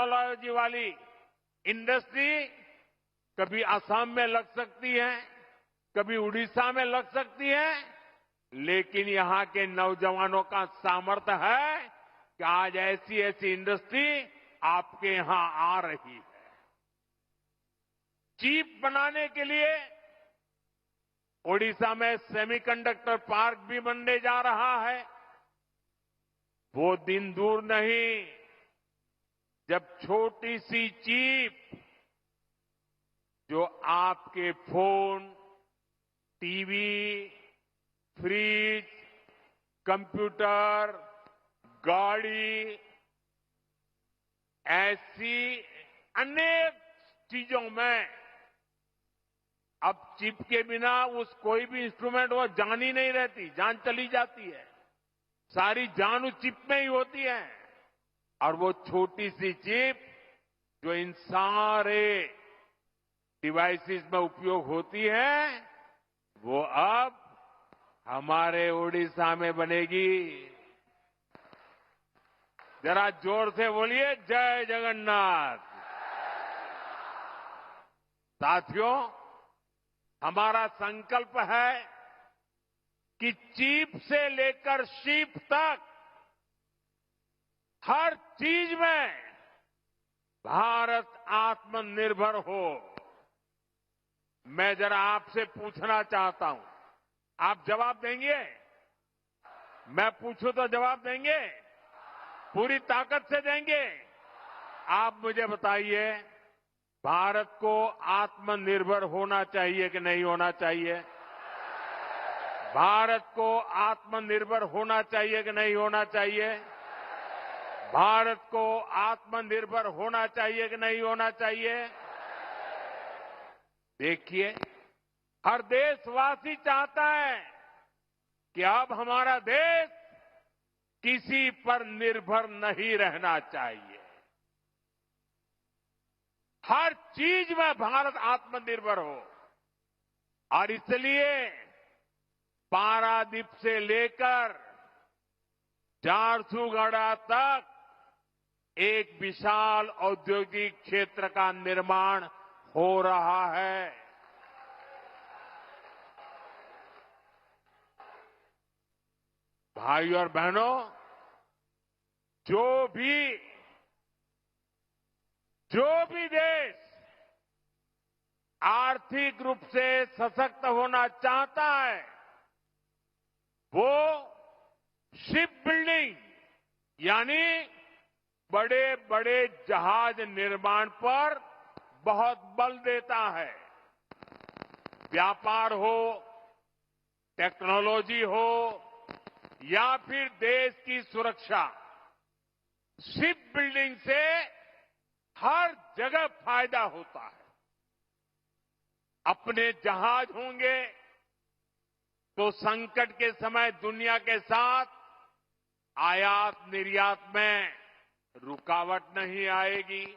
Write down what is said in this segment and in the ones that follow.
Technology वाली industry कभी असम में लग सकती है, कभी उड़ीसा में लग सकती है, लेकिन यहां के नौजवानों का सामर्थ्य है कि आज ऐसी ऐसी इंडस्ट्री आपके यहां आ रही है। चिप बनाने के लिए ओडिशा में सेमीकंडक्टर पार्क भी बनने जा रहा है। वो दिन दूर नहीं जब छोटी सी चिप जो आपके फोन, टीवी, फ्रिज, कंप्यूटर, गाड़ी, ऐसी अनेक चीजों में अब चिप के बिना उस कोई भी इंस्ट्रूमेंट वो जान ही नहीं रहती, जान चली जाती है। सारी जान उस चिप में ही होती है। और वो छोटी सी चिप जो इन सारे डिवाइसेस में उपयोग होती है, वो अब हमारे ओडिशा में बनेगी। जरा जोर से बोलिए, जय जगन्नाथ। साथियों, हमारा संकल्प है कि चिप से लेकर शिप तक हर चीज में भारत आत्मनिर्भर हो। मैं जरा आपसे पूछना चाहता हूं, आप जवाब देंगे? मैं पूछूं तो जवाब देंगे? पूरी ताकत से देंगे? आप मुझे बताइए, भारत को आत्मनिर्भर होना चाहिए कि नहीं होना चाहिए? भारत को आत्मनिर्भर होना चाहिए कि नहीं होना चाहिए? भारत को आत्मनिर्भर होना चाहिए कि नहीं होना चाहिए? देखिए, हर देशवासी चाहता है कि अब हमारा देश किसी पर निर्भर नहीं रहना चाहिए। हर चीज में भारत आत्मनिर्भर हो। और इसलिए पारादीप से लेकर झारसुगुड़ा तक एक विशाल औद्योगिक क्षेत्र का निर्माण हो रहा है। भाइयों और बहनों, जो भी देश आर्थिक रूप से सशक्त होना चाहता है, वो शिप बिल्डिंग यानी बड़े बड़े जहाज निर्माण पर बहुत बल देता है। व्यापार हो, टेक्नोलॉजी हो या फिर देश की सुरक्षा, शिप बिल्डिंग से हर जगह फायदा होता है। अपने जहाज होंगे तो संकट के समय दुनिया के साथ आयात निर्यात में रुकावट नहीं आएगी।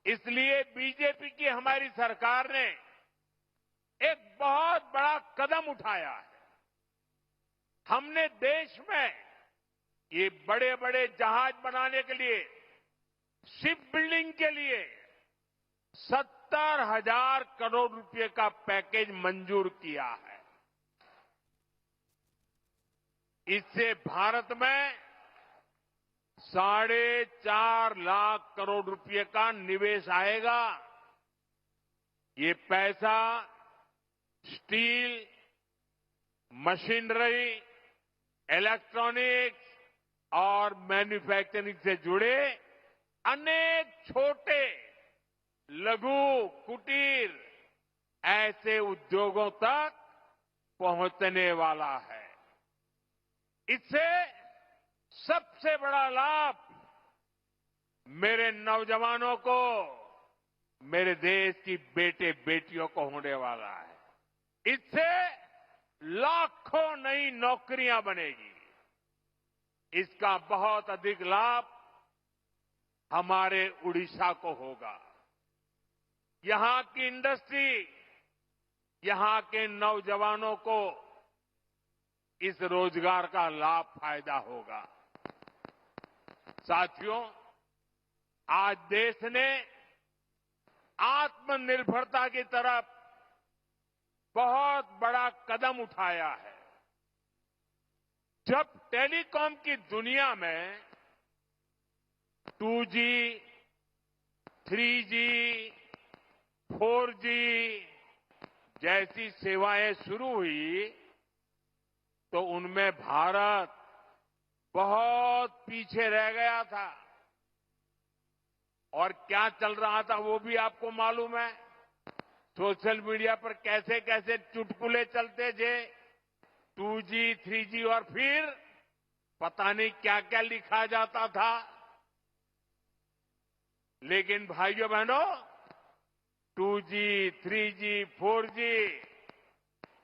इसलिए बीजेपी की हमारी सरकार ने एक बहुत बड़ा कदम उठाया है। हमने देश में ये बड़े बड़े जहाज बनाने के लिए, शिप बिल्डिंग के लिए 70,000 करोड़ रुपए का पैकेज मंजूर किया है। इससे भारत में 4.5 लाख करोड़ रुपए का निवेश आएगा। ये पैसा स्टील, मशीनरी, इलेक्ट्रॉनिक्स और मैन्युफैक्चरिंग से जुड़े अनेक छोटे, लघु, कुटीर ऐसे उद्योगों तक पहुंचने वाला है। इससे सबसे बड़ा लाभ मेरे नौजवानों को, मेरे देश की बेटे बेटियों को होने वाला है। इससे लाखों नई नौकरियां बनेगी। इसका बहुत अधिक लाभ हमारे उड़ीसा को होगा। यहां की इंडस्ट्री, यहां के नौजवानों को इस रोजगार का लाभ फायदा होगा। साथियों, आज देश ने आत्मनिर्भरता की तरफ बहुत बड़ा कदम उठाया है। जब टेलीकॉम की दुनिया में 2G, 3G, 4G जैसी सेवाएं शुरू हुई तो उनमें भारत बहुत पीछे रह गया था। और क्या चल रहा था वो भी आपको मालूम है। सोशल मीडिया पर कैसे कैसे चुटकुले चलते थे, 2G, 3G और फिर पता नहीं क्या क्या लिखा जाता था। लेकिन भाइयों बहनों, 2G, 3G, 4G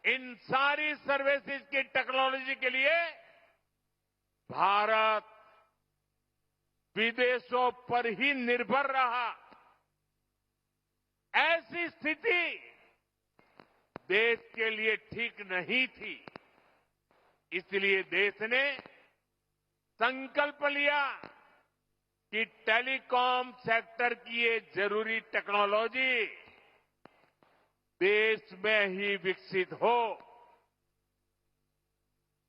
इन सारी सर्विसेज की टेक्नोलॉजी के लिए भारत विदेशों पर ही निर्भर रहा। ऐसी स्थिति देश के लिए ठीक नहीं थी। इसलिए देश ने संकल्प लिया कि टेलीकॉम सेक्टर की ये जरूरी टेक्नोलॉजी देश में ही विकसित हो।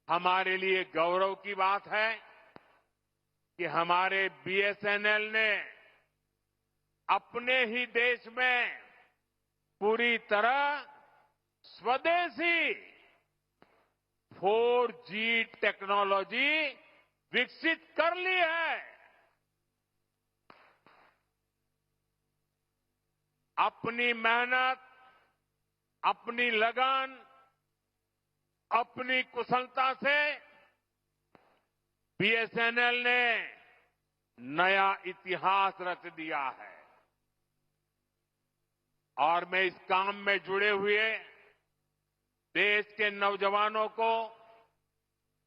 हमारे लिए गौरव की बात है कि हमारे BSNL ने अपने ही देश में पूरी तरह स्वदेशी 4G टेक्नोलॉजी विकसित कर ली है। अपनी मेहनत, अपनी लगन, अपनी कुशलता से BSNL ने नया इतिहास रच दिया है। और मैं इस काम में जुड़े हुए देश के नौजवानों को,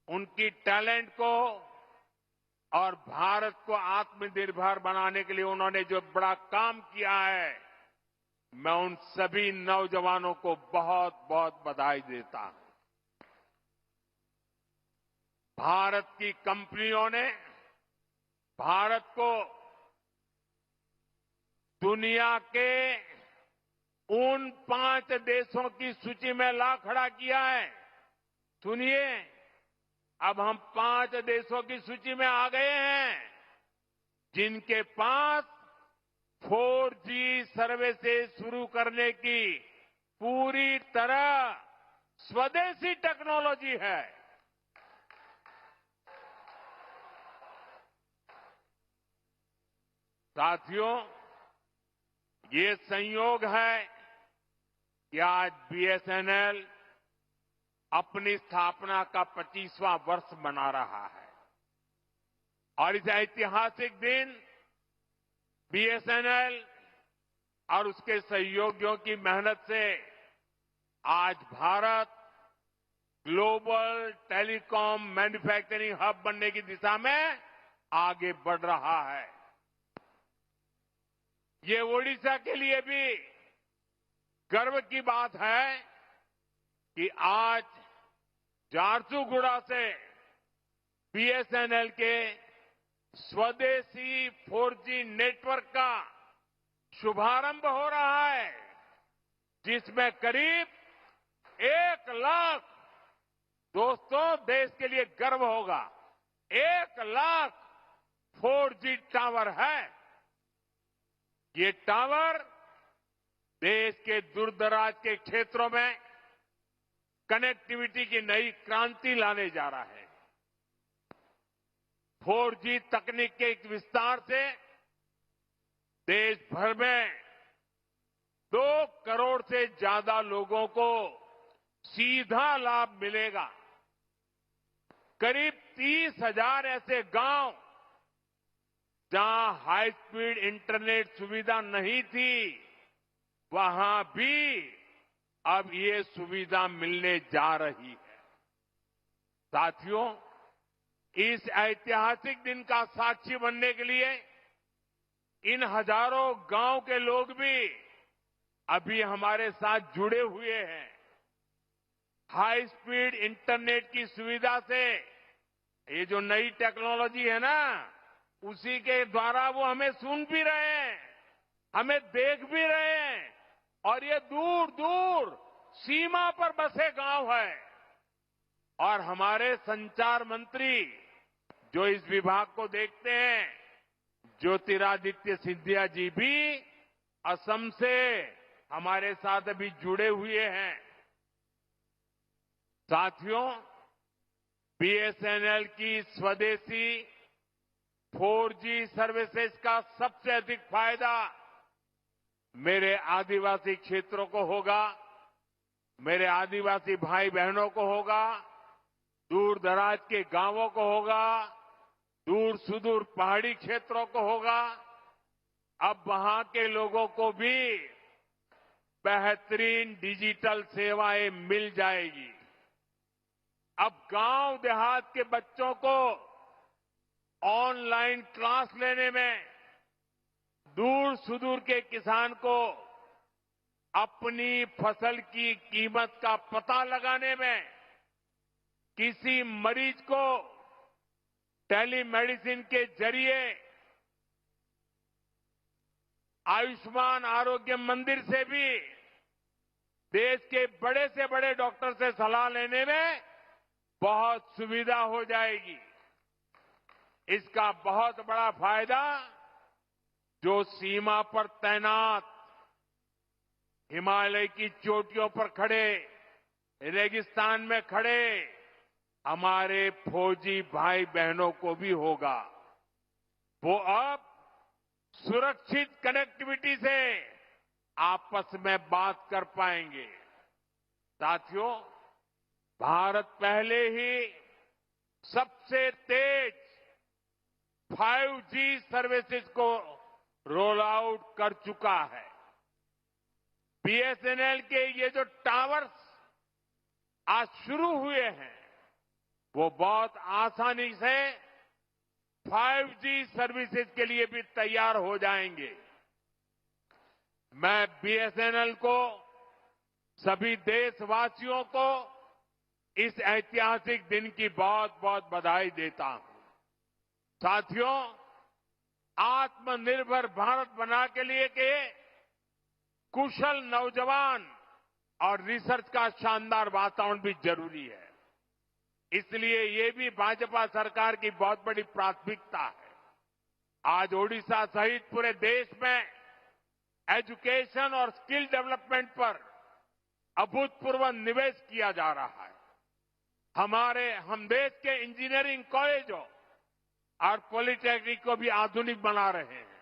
उनकी टैलेंट को और भारत को आत्मनिर्भर बनाने के लिए उन्होंने जो बड़ा काम किया है, मैं उन सभी नौजवानों को बहुत बहुत बधाई देता हूं। भारत की कंपनियों ने भारत को दुनिया के उन 5 देशों की सूची में ला खड़ा किया है। सुनिए, अब हम 5 देशों की सूची में आ गए हैं जिनके पास 4G सर्विसेज शुरू करने की पूरी तरह स्वदेशी टेक्नोलॉजी है। साथियों, ये संयोग है कि आज BSNL अपनी स्थापना का 25वां वर्ष मना रहा है। और इस ऐतिहासिक दिन BSNL और उसके सहयोगियों की मेहनत से आज Bharat global telecom manufacturing hub बनने की दिशा में आगे बढ़ रहा है। ये ओडिशा के लिए भी गर्व की बात है कि आज झारसुगुड़ा से BSNL के स्वदेशी 4G नेटवर्क का शुभारंभ हो रहा है, जिसमें करीब 1 लाख, दोस्तों देश के लिए गर्व होगा, 1 लाख 4G टावर है। ये टावर देश के दूरदराज के क्षेत्रों में कनेक्टिविटी की नई क्रांति लाने जा रहा है। 4G तकनीक के एक विस्तार से देश भर में 2 करोड़ से ज्यादा लोगों को सीधा लाभ मिलेगा। करीब 30,000 ऐसे गांव जहां हाई स्पीड इंटरनेट सुविधा नहीं थी, वहां भी अब ये सुविधा मिलने जा रही है। साथियों, इस ऐतिहासिक दिन का साक्षी बनने के लिए इन हजारों गांव के लोग भी अभी हमारे साथ जुड़े हुए हैं। हाई स्पीड इंटरनेट की सुविधा से ये जो नई टेक्नोलॉजी है ना, उसी के द्वारा वो हमें सुन भी रहे हैं, हमें देख भी रहे हैं और ये दूर दूर सीमा पर बसे गांव है। और हमारे संचार मंत्री जो इस विभाग को देखते हैं, ज्योतिरादित्य सिंधिया जी भी असम से हमारे साथ अभी जुड़े हुए हैं। साथियों, बीएसएनएल की स्वदेशी 4G सर्विसेज का सबसे अधिक फायदा मेरे आदिवासी क्षेत्रों को होगा, मेरे आदिवासी भाई बहनों को होगा, दूर दराज के गांवों को होगा, दूर सुदूर पहाड़ी क्षेत्रों को होगा। अब वहां के लोगों को भी बेहतरीन डिजिटल सेवाएं मिल जाएगी। अब गांव देहात के बच्चों को ऑनलाइन क्लास लेने में, दूर सुदूर के किसान को अपनी फसल की कीमत का पता लगाने में, किसी मरीज को टेलीमेडिसिन के जरिए आयुष्मान आरोग्य मंदिर से भी देश के बड़े से बड़े डॉक्टर से सलाह लेने में बहुत सुविधा हो जाएगी। इसका बहुत बड़ा फायदा जो सीमा पर तैनात, हिमालय की चोटियों पर खड़े, रेगिस्तान में खड़े हमारे फौजी भाई बहनों को भी होगा। वो अब सुरक्षित कनेक्टिविटी से आपस में बात कर पाएंगे। साथियों, भारत पहले ही सबसे तेज 5G सर्विसेज को रोल आउट कर चुका है। बीएसएनएल के ये जो टावर्स आज शुरू हुए हैं, वो बहुत आसानी से 5G सर्विसेज के लिए भी तैयार हो जाएंगे। मैं बीएसएनएल को, सभी देशवासियों को इस ऐतिहासिक दिन की बहुत बहुत बधाई देता हूं। साथियों, आत्मनिर्भर भारत बना के लिए के कुशल नौजवान और रिसर्च का शानदार वातावरण भी जरूरी है। इसलिए ये भी भाजपा सरकार की बहुत बड़ी प्राथमिकता है। आज ओडिशा सहित पूरे देश में एजुकेशन और स्किल डेवलपमेंट पर अभूतपूर्व निवेश किया जा रहा है। हम देश के इंजीनियरिंग कॉलेजों और पॉलिटेक्निक को भी आधुनिक बना रहे हैं।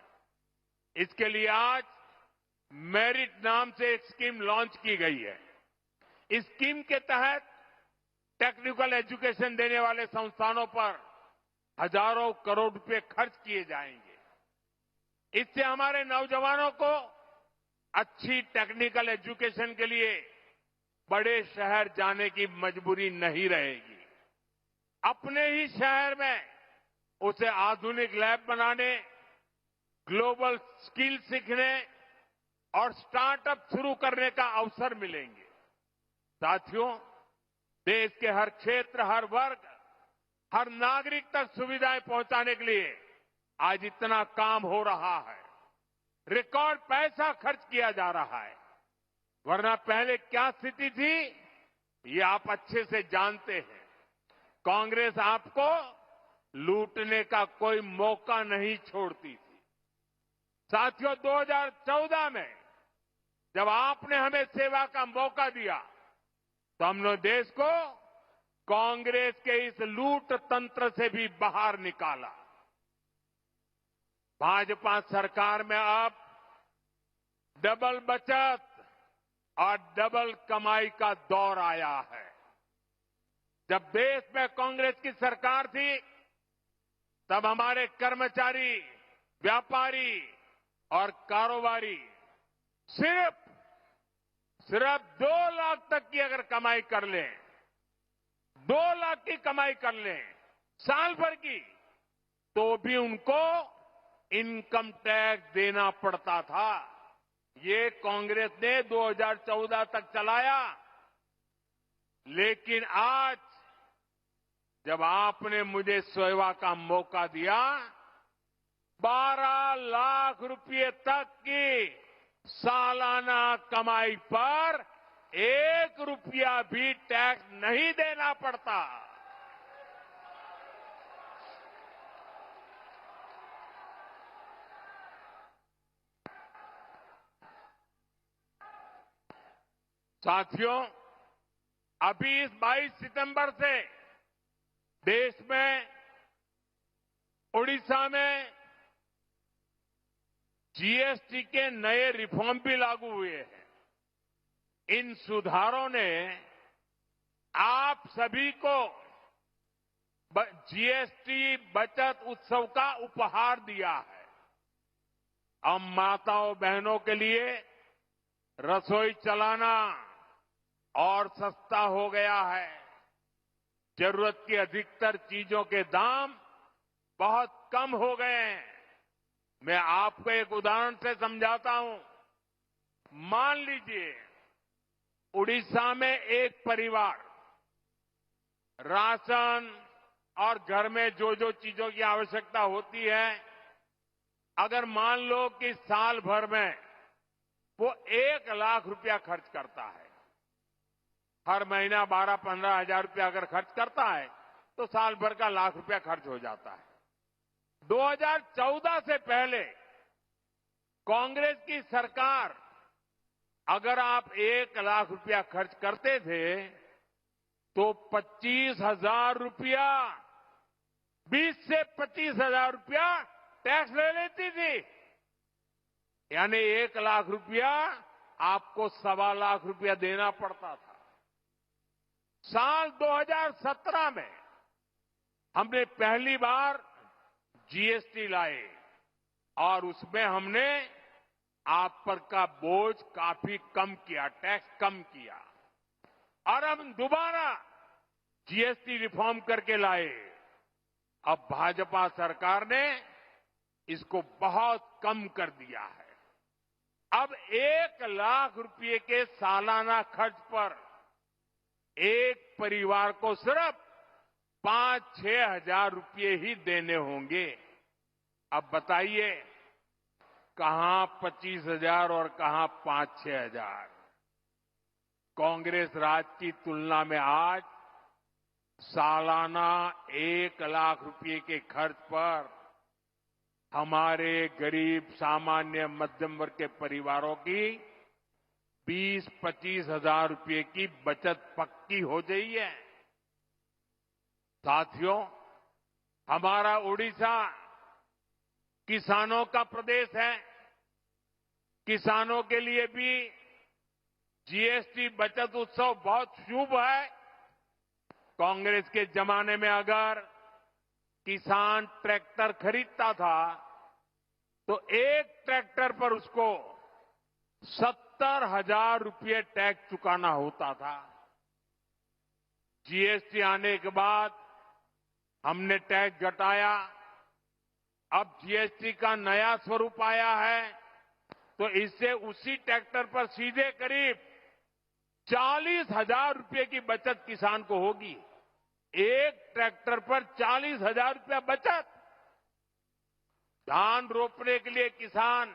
इसके लिए आज मेरिट नाम से एक स्कीम लॉन्च की गई है। इस स्कीम के तहत टेक्निकल एजुकेशन देने वाले संस्थानों पर हजारों करोड़ रुपए खर्च किए जाएंगे। इससे हमारे नौजवानों को अच्छी टेक्निकल एजुकेशन के लिए बड़े शहर जाने की मजबूरी नहीं रहेगी। अपने ही शहर में उसे आधुनिक लैब बनाने, ग्लोबल स्किल सीखने और स्टार्टअप शुरू करने का अवसर मिलेंगे। साथियों, देश के हर क्षेत्र, हर वर्ग, हर नागरिक तक सुविधाएं पहुंचाने के लिए आज इतना काम हो रहा है। रिकॉर्ड पैसा खर्च किया जा रहा है। वरना पहले क्या स्थिति थी, ये आप अच्छे से जानते हैं। कांग्रेस आपको लूटने का कोई मौका नहीं छोड़ती थी। साथियों, 2014 में जब आपने हमें सेवा का मौका दिया तो हमने देश को कांग्रेस के इस लूट तंत्र से भी बाहर निकाला। भाजपा सरकार में अब डबल बचत और डबल कमाई का दौर आया है। जब देश में कांग्रेस की सरकार थी, तब हमारे कर्मचारी, व्यापारी और कारोबारी सिर्फ 2 लाख तक की अगर कमाई कर लें, 2 लाख की कमाई कर लें साल भर की, तो भी उनको इनकम टैक्स देना पड़ता था। ये कांग्रेस ने 2014 तक चलाया। लेकिन आज जब आपने मुझे सेवा का मौका दिया, 12 लाख रुपए तक की सालाना कमाई पर 1 रुपया भी टैक्स नहीं देना पड़ता। साथियों, अभी इस 22 सितंबर से देश में, उड़ीसा में जीएसटी के नए रिफॉर्म भी लागू हुए हैं। इन सुधारों ने आप सभी को जीएसटी बचत उत्सव का उपहार दिया है। अब माताओं बहनों के लिए रसोई चलाना और सस्ता हो गया है। जरूरत की अधिकतर चीजों के दाम बहुत कम हो गए हैं। मैं आपको एक उदाहरण से समझाता हूं। मान लीजिए उड़ीसा में एक परिवार राशन और घर में जो जो चीजों की आवश्यकता होती है, अगर मान लो कि साल भर में वो 1 लाख रुपया खर्च करता है, हर महीना 12-15 हजार रुपया अगर खर्च करता है तो साल भर का 1 लाख रुपया खर्च हो जाता है। 2014 से पहले कांग्रेस की सरकार, अगर आप 1 लाख रुपया खर्च करते थे तो 25,000 रुपया, 20 से 25,000 रुपया टैक्स ले लेती थी। यानी 1 लाख रुपया आपको 1.25 लाख रुपया देना पड़ता था। साल 2017 में हमने पहली बार जीएसटी लाए और उसमें हमने आप पर का बोझ काफी कम किया, टैक्स कम किया। और हम दोबारा जीएसटी रिफॉर्म करके लाए। अब भाजपा सरकार ने इसको बहुत कम कर दिया है। अब 1 लाख रुपए के सालाना खर्च पर एक परिवार को सिर्फ 5-6 हजार रुपये ही देने होंगे। अब बताइए कहां 25,000 और कहां 5-6 हजार। कांग्रेस राज की तुलना में आज सालाना 1 लाख रुपए के खर्च पर हमारे गरीब सामान्य मध्यम वर्ग के परिवारों की 20-25 हजार रुपए की बचत पक्की हो गई है। साथियों, हमारा उड़ीसा किसानों का प्रदेश है। किसानों के लिए भी जीएसटी बचत उत्सव बहुत शुभ है। कांग्रेस के जमाने में अगर किसान ट्रैक्टर खरीदता था तो एक ट्रैक्टर पर उसको 70,000 रुपये टैक्स चुकाना होता था। जीएसटी आने के बाद हमने टैक्स घटाया। अब जीएसटी का नया स्वरूप आया है तो इससे उसी ट्रैक्टर पर सीधे करीब 40,000 रुपये की बचत किसान को होगी। एक ट्रैक्टर पर 40,000 रुपया बचत। धान रोपने के लिए किसान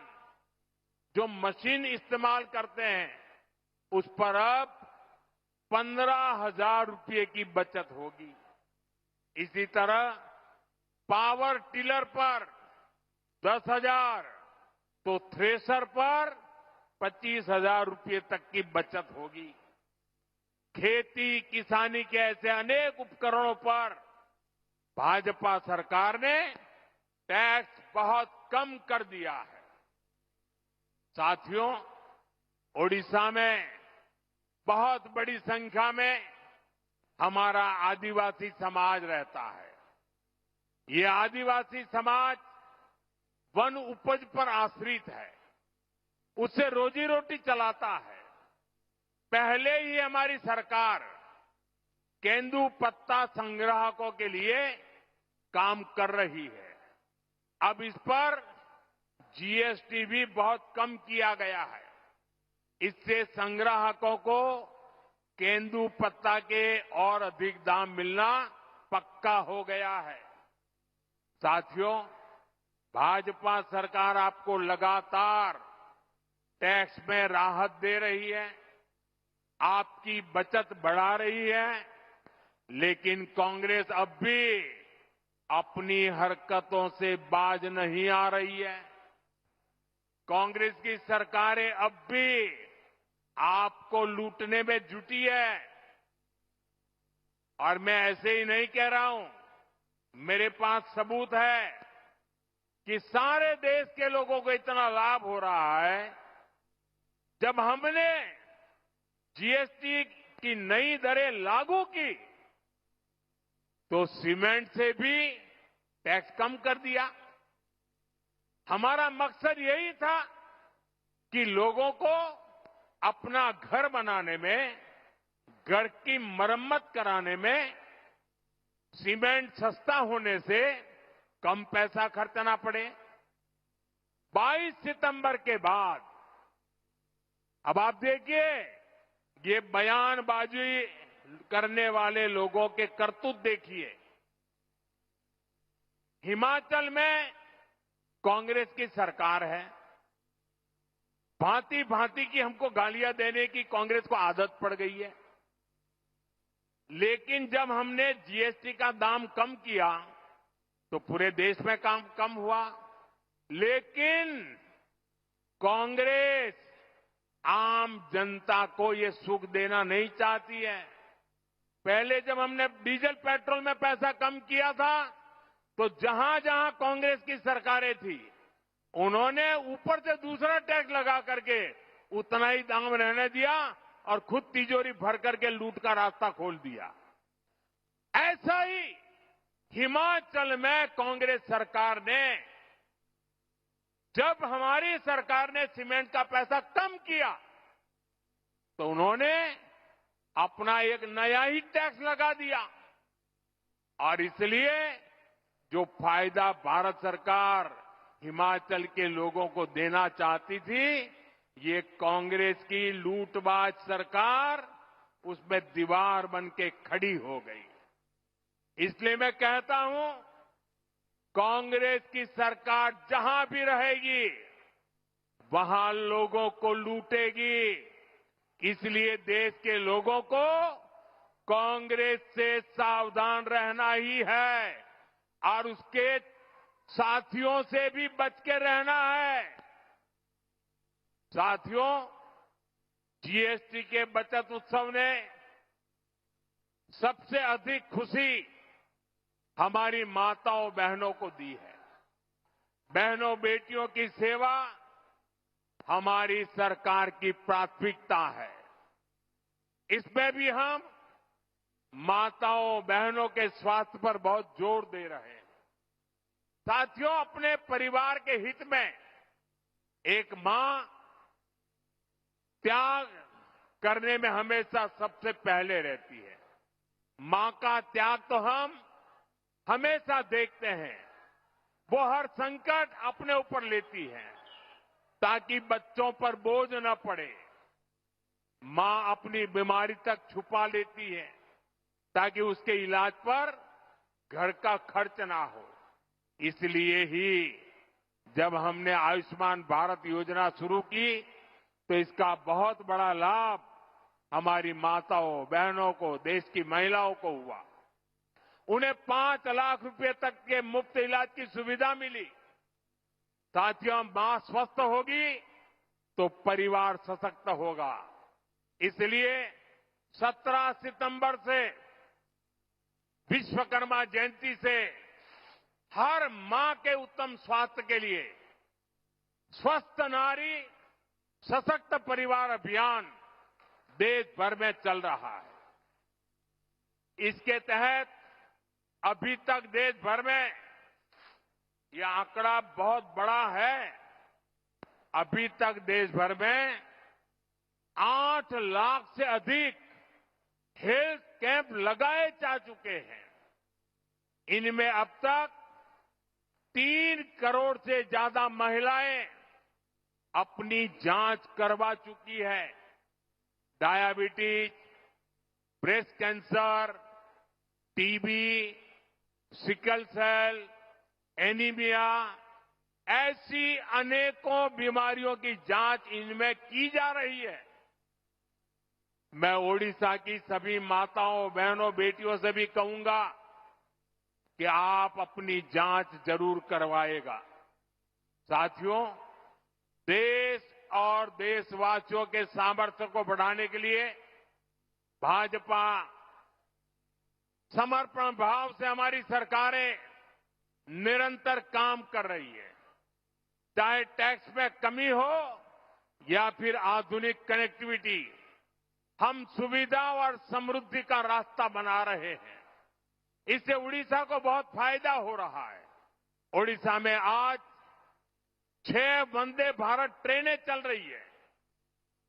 जो मशीन इस्तेमाल करते हैं उस पर अब 15,000 रुपये की बचत होगी। इसी तरह पावर टिलर पर 10,000 तो थ्रेसर पर 25,000 रुपये तक की बचत होगी। खेती किसानी के ऐसे अनेक उपकरणों पर भाजपा सरकार ने टैक्स बहुत कम कर दिया है। साथियों, ओडिशा में बहुत बड़ी संख्या में हमारा आदिवासी समाज रहता है। ये आदिवासी समाज वन उपज पर आश्रित है, उससे रोजी रोटी चलाता है। पहले ही हमारी सरकार केंदू पत्ता संग्राहकों के लिए काम कर रही है। अब इस पर जीएसटी भी बहुत कम किया गया है। इससे संग्राहकों को केंदू पत्ता के और अधिक दाम मिलना पक्का हो गया है। साथियों, भाजपा सरकार आपको लगातार टैक्स में राहत दे रही है, आपकी बचत बढ़ा रही है, लेकिन कांग्रेस अब भी अपनी हरकतों से बाज नहीं आ रही है। कांग्रेस की सरकारें अब भी आपको लूटने में जुटी है। और मैं ऐसे ही नहीं कह रहा हूं, मेरे पास सबूत है कि सारे देश के लोगों को इतना लाभ हो रहा है। जब हमने जीएसटी की नई दरें लागू की तो सीमेंट से भी टैक्स कम कर दिया। हमारा मकसद यही था कि लोगों को अपना घर बनाने में, घर की मरम्मत कराने में सीमेंट सस्ता होने से कम पैसा खर्चना पड़े। 22 सितंबर के बाद अब आप देखिए, ये बयानबाजी करने वाले लोगों के करतूत देखिए। हिमाचल में कांग्रेस की सरकार है, भांति भांति की हमको गालियां देने की कांग्रेस को आदत पड़ गई है। लेकिन जब हमने जीएसटी का दाम कम किया तो पूरे देश में काम कम हुआ। लेकिन कांग्रेस आम जनता को ये सुख देना नहीं चाहती है। पहले जब हमने डीजल पेट्रोल में पैसा कम किया था तो जहां जहां कांग्रेस की सरकारें थी, उन्होंने ऊपर से दूसरा टैक्स लगा करके उतना ही दाम रहने दिया और खुद तिजोरी भर करके लूट का रास्ता खोल दिया। ऐसा ही हिमाचल में कांग्रेस सरकार ने, जब हमारी सरकार ने सीमेंट का पैसा कम किया तो उन्होंने अपना एक नया ही टैक्स लगा दिया। और इसलिए जो फायदा भारत सरकार हिमाचल के लोगों को देना चाहती थी, ये कांग्रेस की लूटबाज सरकार उसमें दीवार बन के खड़ी हो गई। इसलिए मैं कहता हूं, कांग्रेस की सरकार जहां भी रहेगी वहां लोगों को लूटेगी। इसलिए देश के लोगों को कांग्रेस से सावधान रहना ही है और उसके साथियों से भी बच के रहना है। साथियों, जीएसटी के बचत उत्सव ने सबसे अधिक खुशी हमारी माताओं बहनों को दी है। बहनों बेटियों की सेवा हमारी सरकार की प्राथमिकता है। इसमें भी हम माताओं बहनों के स्वास्थ्य पर बहुत जोर दे रहे हैं। साथियों, अपने परिवार के हित में एक मां त्याग करने में हमेशा सबसे पहले रहती है। मां का त्याग तो हम हमेशा देखते हैं। वो हर संकट अपने ऊपर लेती है ताकि बच्चों पर बोझ न पड़े। मां अपनी बीमारी तक छुपा लेती है ताकि उसके इलाज पर घर का खर्च ना हो। इसलिए ही जब हमने आयुष्मान भारत योजना शुरू की तो इसका बहुत बड़ा लाभ हमारी माताओं बहनों को, देश की महिलाओं को हुआ। उन्हें 5 लाख रुपए तक के मुफ्त इलाज की सुविधा मिली। साथियों, मां स्वस्थ होगी तो परिवार सशक्त होगा। इसलिए 17 सितंबर से विश्वकर्मा जयंती से हर मां के उत्तम स्वास्थ्य के लिए स्वस्थ नारी सशक्त परिवार अभियान देश भर में चल रहा है। इसके तहत अभी तक देश भर में यह आंकड़ा बहुत बड़ा है। अभी तक देश भर में 8 लाख से अधिक हेल्थ कैंप लगाए जा चुके हैं। इनमें अब तक 3 करोड़ से ज्यादा महिलाएं अपनी जांच करवा चुकी है। Diabetes, breast cancer, TB, sickle cell, anaemia, ऐसी अनेकों बीमारियों की जांच इनमें की जा रही है। मैं ओडिशा की सभी माताओं, बहनों, बेटियों से भी कहूंगा कि आप अपनी जांच जरूर करवाएगा। साथियों, देश और देशवासियों के सामर्थ्य को बढ़ाने के लिए भाजपा समर्पण भाव से हमारी सरकारें निरंतर काम कर रही है। चाहे टैक्स में कमी हो या फिर आधुनिक कनेक्टिविटी, हम सुविधा और समृद्धि का रास्ता बना रहे हैं। इससे उड़ीसा को बहुत फायदा हो रहा है। ओडिशा में आज 6 वंदे भारत ट्रेनें चल रही है।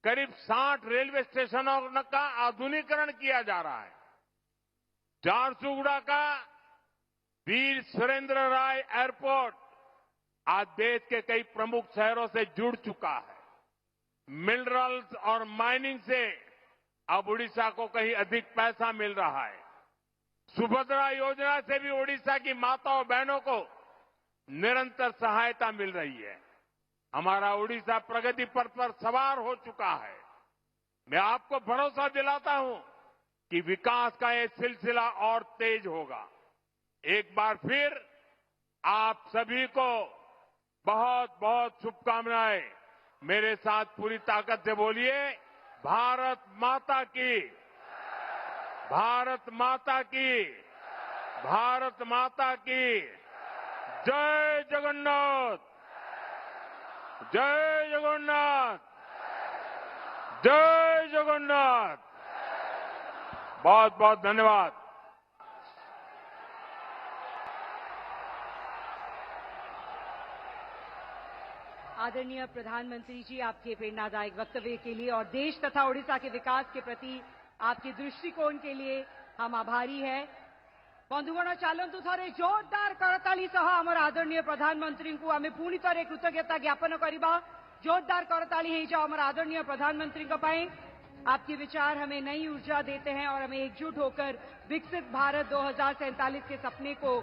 करीब 60 रेलवे स्टेशनों का आधुनिकीकरण किया जा रहा है। झारसुगुड़ा का वीर सुरेंद्र राय एयरपोर्ट आज देश के कई प्रमुख शहरों से जुड़ चुका है। मिनरल्स और माइनिंग से अब उड़ीसा को कहीं अधिक पैसा मिल रहा है। सुभद्रा योजना से भी ओडिशा की माताओं बहनों को निरंतर सहायता मिल रही है। हमारा ओडिशा प्रगति पथ पर सवार हो चुका है। मैं आपको भरोसा दिलाता हूं कि विकास का ये सिलसिला और तेज होगा। एक बार फिर आप सभी को बहुत बहुत शुभकामनाएं। मेरे साथ पूरी ताकत से बोलिए, भारत माता की, भारत माता की, भारत माता की जय जगन्नाथ, जय जगन्नाथ, जय जगन्नाथ। बहुत बहुत धन्यवाद। आदरणीय प्रधानमंत्री जी, आपके प्रेरणादायक वक्तव्य के लिए और देश तथा ओडिशा के विकास के प्रति आपके दृष्टिकोण के लिए हम आभारी है। बंधुगण, चलतु थे जोरदार करताली सह आमर आदरणीय प्रधानमंत्री को आम पुणी थे कृतज्ञता ज्ञापन करवा। जोरदार करताली हो जाओ आमर आदरणीय प्रधानमंत्री को। आपके विचार हमें नई ऊर्जा देते हैं और हमें एकजुट होकर विकसित भारत 2047 के सपने को